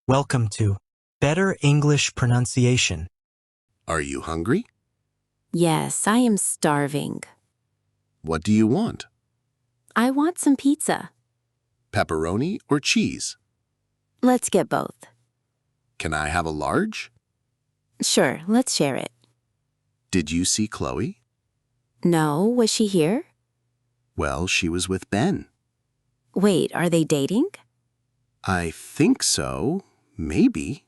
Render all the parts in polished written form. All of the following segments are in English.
Welcome to Better English Pronunciation. Are you hungry? Yes, I am starving. What do you want? I want some pizza. Pepperoni or cheese? Let's get both. Can I have a large? Sure, let's share it. Did you see Chloe? No, was she here? Well, she was with Ben. Wait, are they dating? I think so. Maybe.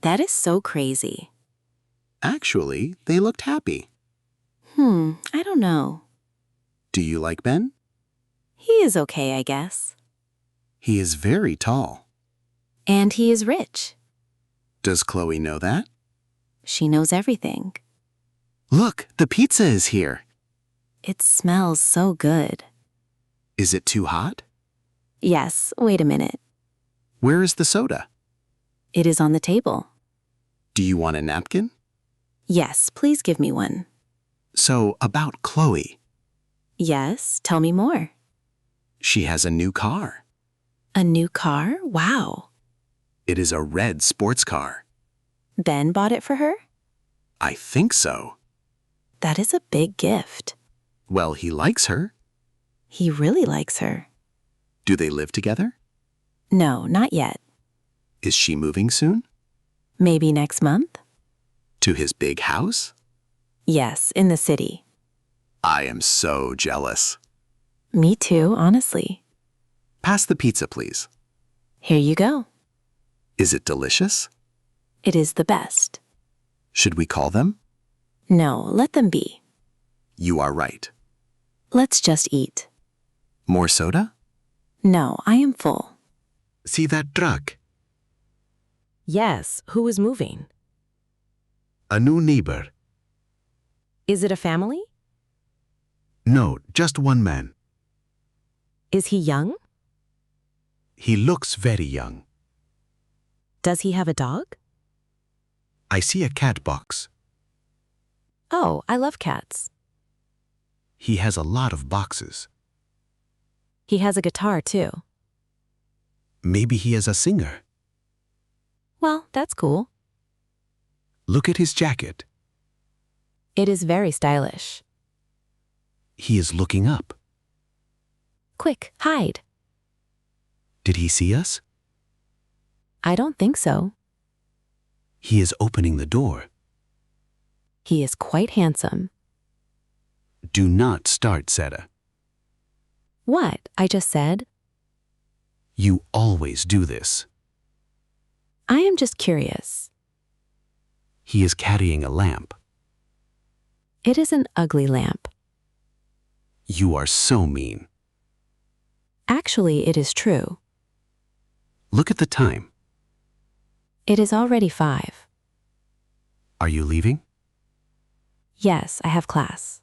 That is so crazy. Actually, they looked happy. I don't know. Do you like Ben? He is okay, I guess. He is very tall. And he is rich. Does Chloe know that? She knows everything. Look, the pizza is here. It smells so good. Is it too hot? Yes, wait a minute. Where is the soda? It is on the table. Do you want a napkin? Yes, please give me one. So, about Chloe. Yes, tell me more. She has a new car. A new car? Wow. It is a red sports car. Ben bought it for her? I think so. That is a big gift. Well, he likes her. He really likes her. Do they live together? No, not yet. Is she moving soon? Maybe next month? To his big house? Yes, in the city. I am so jealous. Me too, honestly. Pass the pizza, please. Here you go. Is it delicious? It is the best. Should we call them? No, let them be. You are right. Let's just eat. More soda? No, I am full. See that truck? Yes, who is moving? A new neighbor. Is it a family? No, just one man. Is he young? He looks very young. Does he have a dog? I see a cat box. Oh, I love cats. He has a lot of boxes. He has a guitar too. Maybe he is a singer. Well, that's cool. Look at his jacket. It is very stylish. He is looking up. Quick, hide. Did he see us? I don't think so. He is opening the door. He is quite handsome. Do not start, Sarah. What? I just said. You always do this. I am just curious. He is carrying a lamp. It is an ugly lamp. You are so mean. Actually, it is true. Look at the time. It is already 5. Are you leaving? Yes, I have class.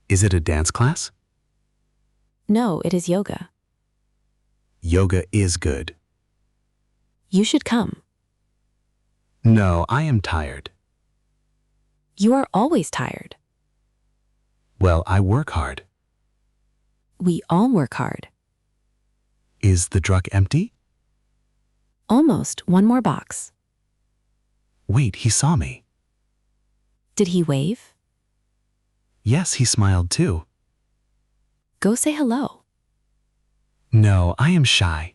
Is it a dance class? No, it is yoga. Yoga is good. You should come. No, I am tired. You are always tired. Well, I work hard. We all work hard. Is the truck empty? Almost. One more box. Wait, he saw me. Did he wave? Yes, he smiled too. Go say hello. No, I am shy.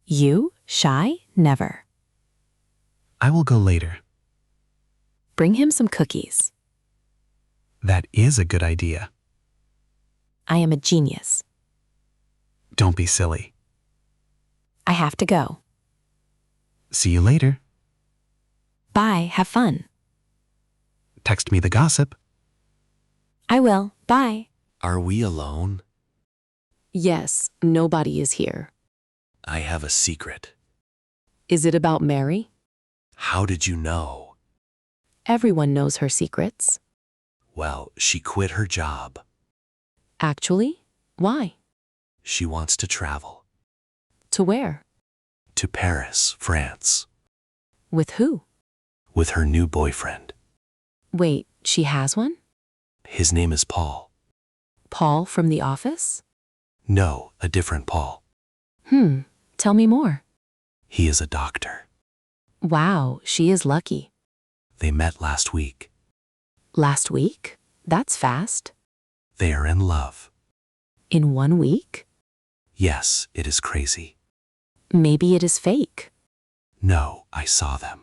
You? Shy? Never. I will go later. Bring him some cookies. That is a good idea. I am a genius. Don't be silly. I have to go. See you later. Bye. Have fun. Text me the gossip. I will. Bye. Are we alone? Yes, nobody is here. I have a secret. Is it about Mary? How did you know? Everyone knows her secrets. Well, she quit her job. Actually? Why? She wants to travel. To where? To Paris, France. With who? With her new boyfriend. Wait, she has one? His name is Paul. Paul from the office? No, a different Paul. Tell me more. He is a doctor. Wow, she is lucky. They met last week. Last week? That's fast. They are in love. In 1 week? Yes, it is crazy. Maybe it is fake. No, I saw them.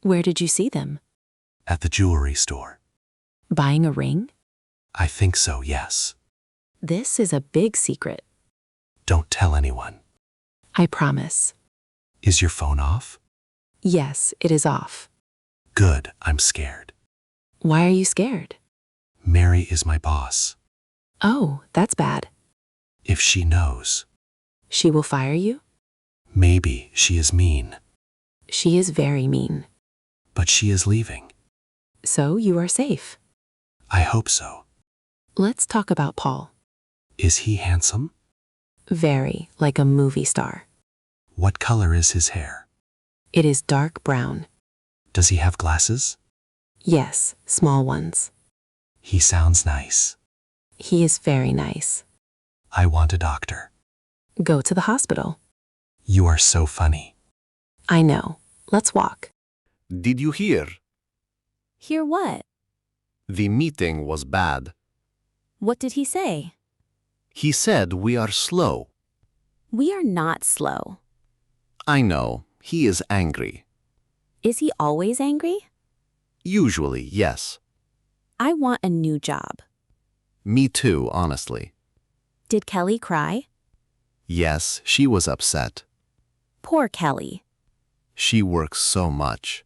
Where did you see them? At the jewelry store. Buying a ring? I think so, yes. This is a big secret. Don't tell anyone. I promise. Is your phone off? Yes, it is off. Good, I'm scared. Why are you scared? Mary is my boss. Oh, that's bad. If she knows, She will fire you? maybe she is mean. She is very mean. But she is leaving. So you are safe. I hope so. Let's talk about Paul. Is he handsome? Very, like a movie star. What color is his hair? It is dark brown. Does he have glasses? Yes, small ones. He sounds nice. He is very nice. I want a doctor. Go to the hospital. You are so funny. I know. Let's walk. Did you hear? Hear what? The meeting was bad. What did he say? He said we are slow. We are not slow. I know, he is angry. Is he always angry? Usually, yes. I want a new job. Me too, honestly. Did Kelly cry? Yes, she was upset. Poor Kelly. She works so much.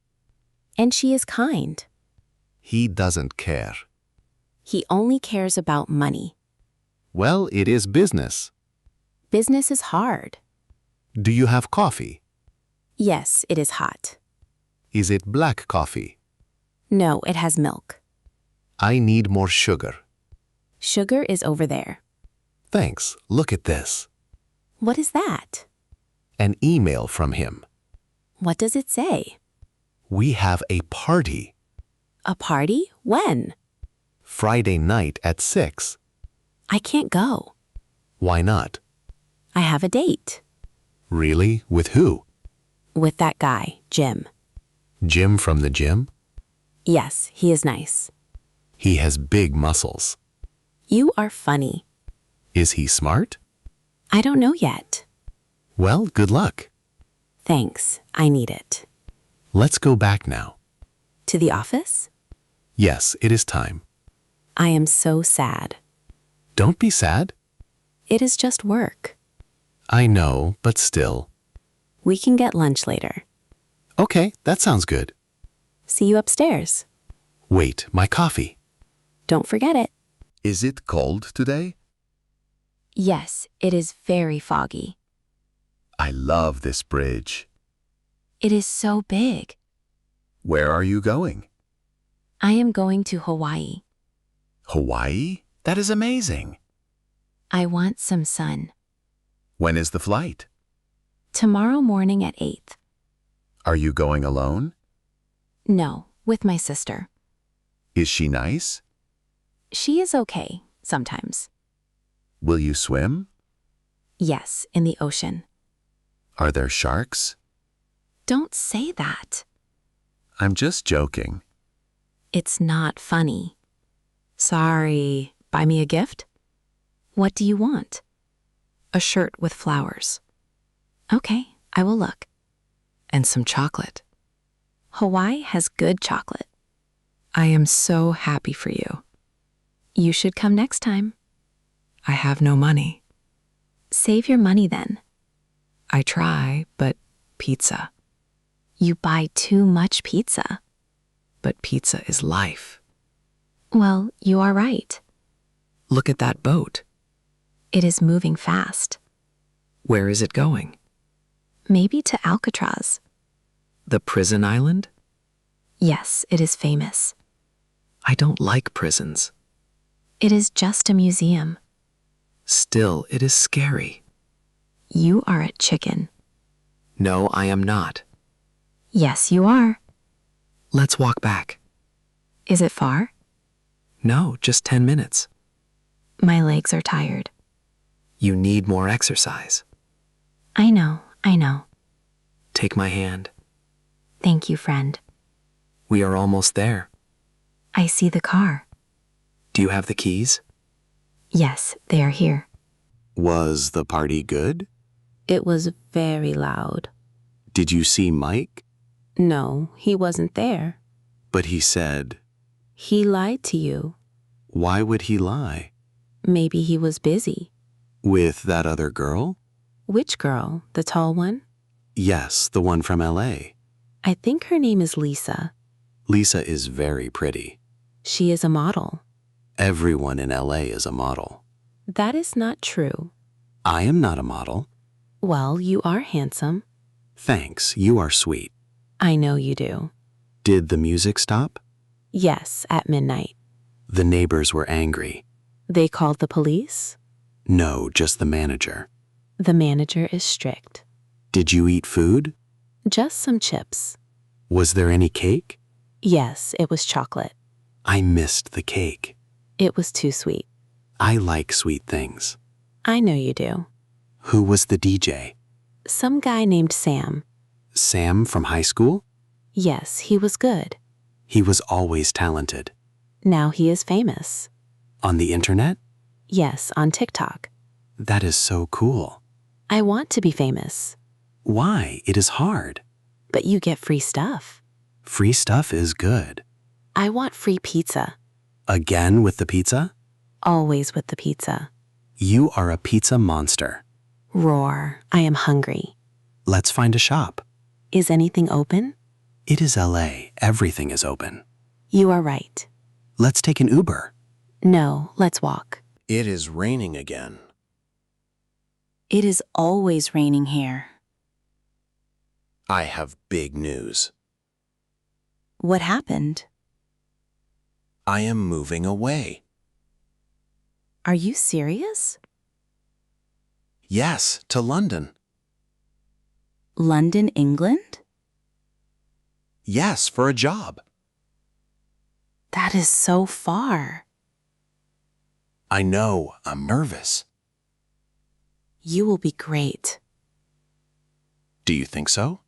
And she is kind. He doesn't care. He only cares about money. Well, it is business. Business is hard. Do you have coffee? Yes, it is hot. Is it black coffee? No, it has milk. I need more sugar. Sugar is over there. Thanks. Look at this. What is that? An email from him. What does it say? We have a party. A party? When? Friday night at 6. I can't go. Why not? I have a date. Really? With who? With that guy, Jim. Jim from the gym? Yes, he is nice. He has big muscles. You are funny. Is he smart? I don't know yet. Well, good luck. Thanks, I need it. Let's go back now. To the office? Yes, it is time. I am so sad. Don't be sad. It is just work. I know, but still. We can get lunch later. Okay, that sounds good. See you upstairs. Wait, my coffee. Don't forget it. Is it cold today? Yes, it is very foggy. I love this bridge. It is so big. Where are you going? I am going to Hawaii. Hawaii? That is amazing. I want some sun. When is the flight? Tomorrow morning at 8. Are you going alone? No, with my sister. Is she nice? She is okay, sometimes. Will you swim? Yes, in the ocean. Are there sharks? Don't say that. I'm just joking. It's not funny. Sorry. Buy me a gift? What do you want? A shirt with flowers. Okay, I will look. And some chocolate. Hawaii has good chocolate. I am so happy for you. You should come next time. I have no money. Save your money then. I try, but pizza. You buy too much pizza. But pizza is life. Well, you are right. Look at that boat. It is moving fast. Where is it going? Maybe to Alcatraz. The prison island? Yes, it is famous. I don't like prisons. It is just a museum. Still, it is scary. You are a chicken. No, I am not. Yes, you are. Let's walk back. Is it far? No, just 10 minutes. My legs are tired. You need more exercise. I know, I know. Take my hand. Thank you, friend. We are almost there. I see the car. Do you have the keys? Yes, they are here. Was the party good? It was very loud. Did you see Mike? No, he wasn't there. But he said, He lied to you. why would he lie? Maybe he was busy. With that other girl? Which girl? The tall one? Yes, the one from LA. I think her name is Lisa. Lisa is very pretty. She is a model. Everyone in LA is a model. That is not true. I am not a model. Well, you are handsome. Thanks, you are sweet. I know you do. Did the music stop? Yes, at midnight. The neighbors were angry. They called the police? No, just the manager. The manager is strict. Did you eat food? Just some chips. Was there any cake? Yes, it was chocolate. I missed the cake. It was too sweet. I like sweet things. I know you do. Who was the DJ? Some guy named Sam. Sam from high school? Yes, he was good. He was always talented. Now he is famous. On the internet? Yes, on TikTok. That is so cool. I want to be famous. Why? It is hard. But you get free stuff. Free stuff is good. I want free pizza. Again with the pizza? Always with the pizza. You are a pizza monster. Roar, I am hungry. Let's find a shop. Is anything open? It is LA. Everything is open. You are right. Let's take an Uber. No, let's walk. It is raining again. It is always raining here. I have big news. What happened? I am moving away. Are you serious? Yes, to London. London, England? Yes, for a job. That is so far. I know, I'm nervous. You will be great. Do you think so?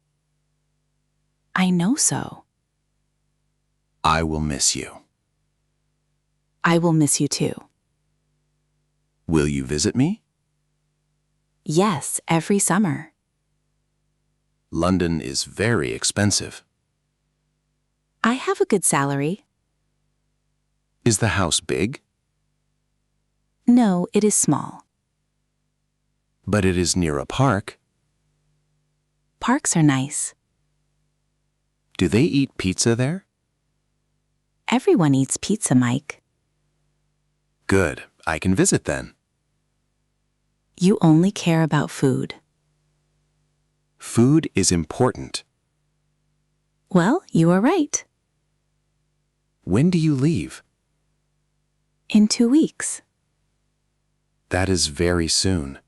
I know so. I will miss you. I will miss you too. Will you visit me? Yes, every summer. London is very expensive. I have a good salary. Is the house big? No, it is small. But it is near a park. Parks are nice. Do they eat pizza there? Everyone eats pizza, Mike. Good, I can visit then. You only care about food. Food is important. Well, you are right. When do you leave? In 2 weeks. That is very soon.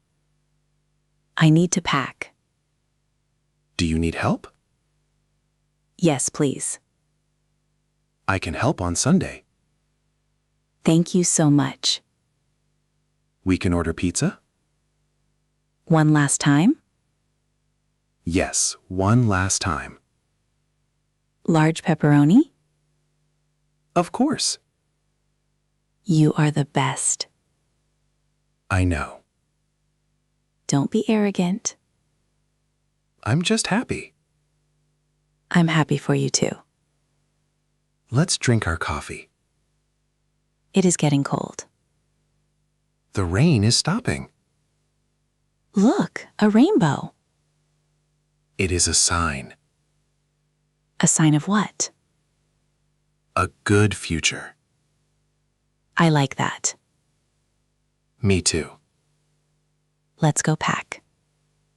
I need to pack. Do you need help? Yes, please. I can help on Sunday. Thank you so much. We can order pizza? One last time? Yes, one last time. Large pepperoni? Of course. You are the best. I know. Don't be arrogant. I'm just happy. I'm happy for you too. Let's drink our coffee. It is getting cold. The rain is stopping. Look, a rainbow. It is a sign. A sign of what? A good future. I like that. Me too. Let's go pack.